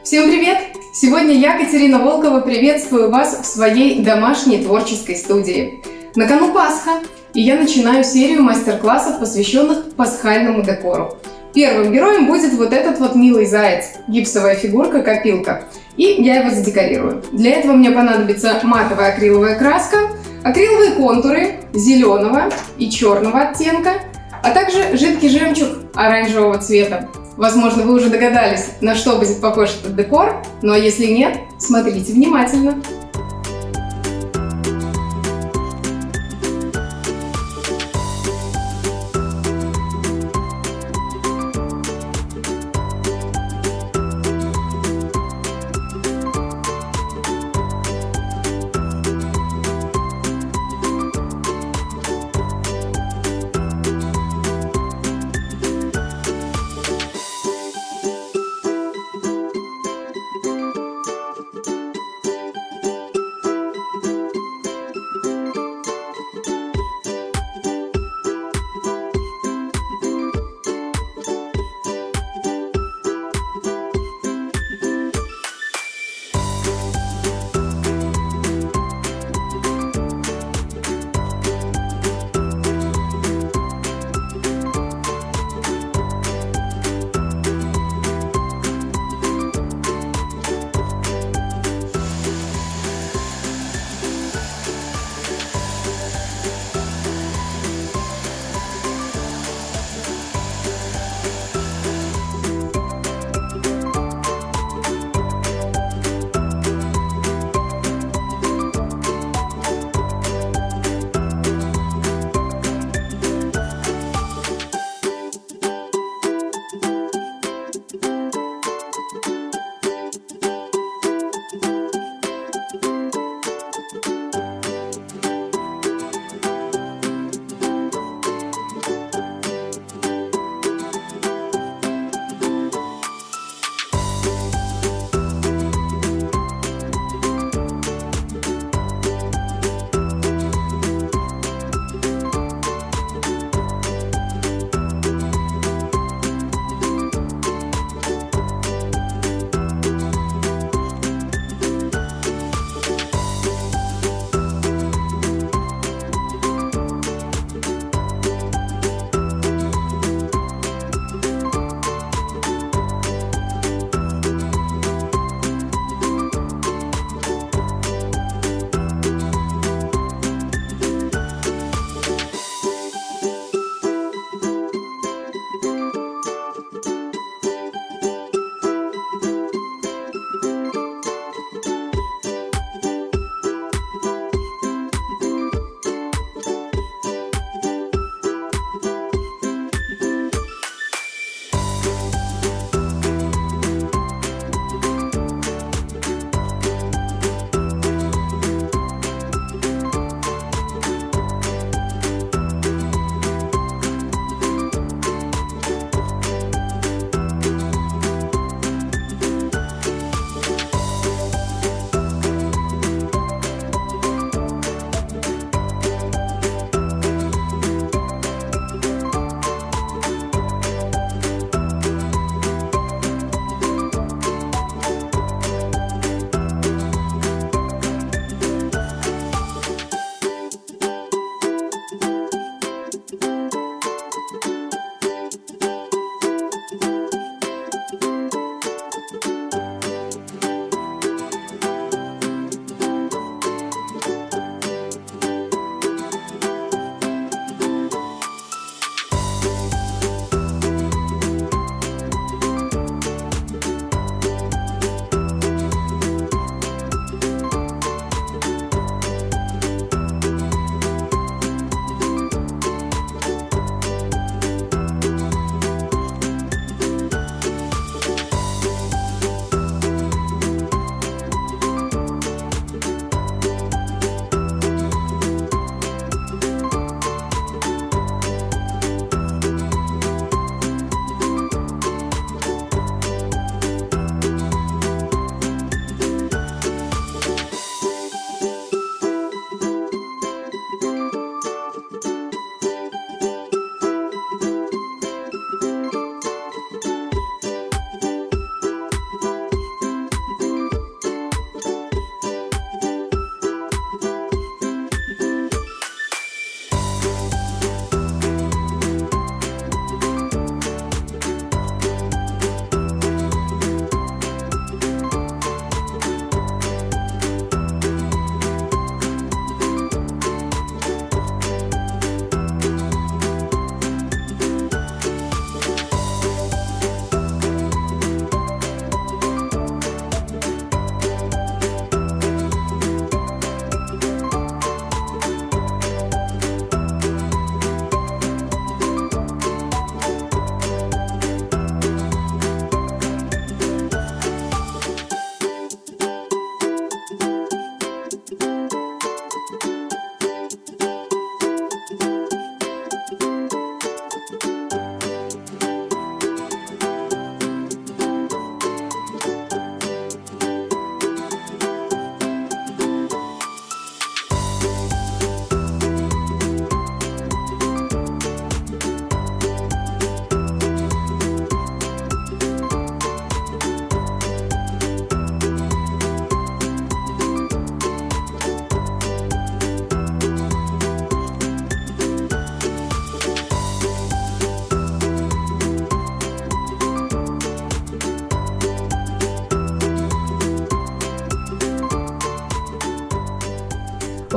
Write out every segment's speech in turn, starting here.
Всем привет! Сегодня я, Катерина Волкова, приветствую вас в своей домашней творческой студии. На кону Пасха, и я начинаю серию мастер-классов, посвященных пасхальному декору. Первым героем будет вот этот вот милый заяц, гипсовая фигурка-копилка, и я его задекорирую. Для этого мне понадобится матовая акриловая краска, акриловые контуры зеленого и черного оттенка, а также жидкий жемчуг оранжевого цвета. Возможно, вы уже догадались, на что будет похож этот декор, но если нет, смотрите внимательно.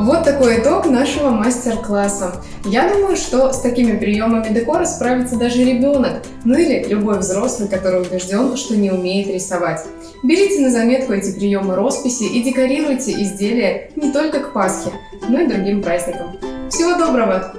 Вот такой итог нашего мастер-класса. Я думаю, что с такими приемами декора справится даже ребенок, ну или любой взрослый, который убежден, что не умеет рисовать. Берите на заметку эти приемы росписи и декорируйте изделия не только к Пасхе, но и другим праздникам. Всего доброго!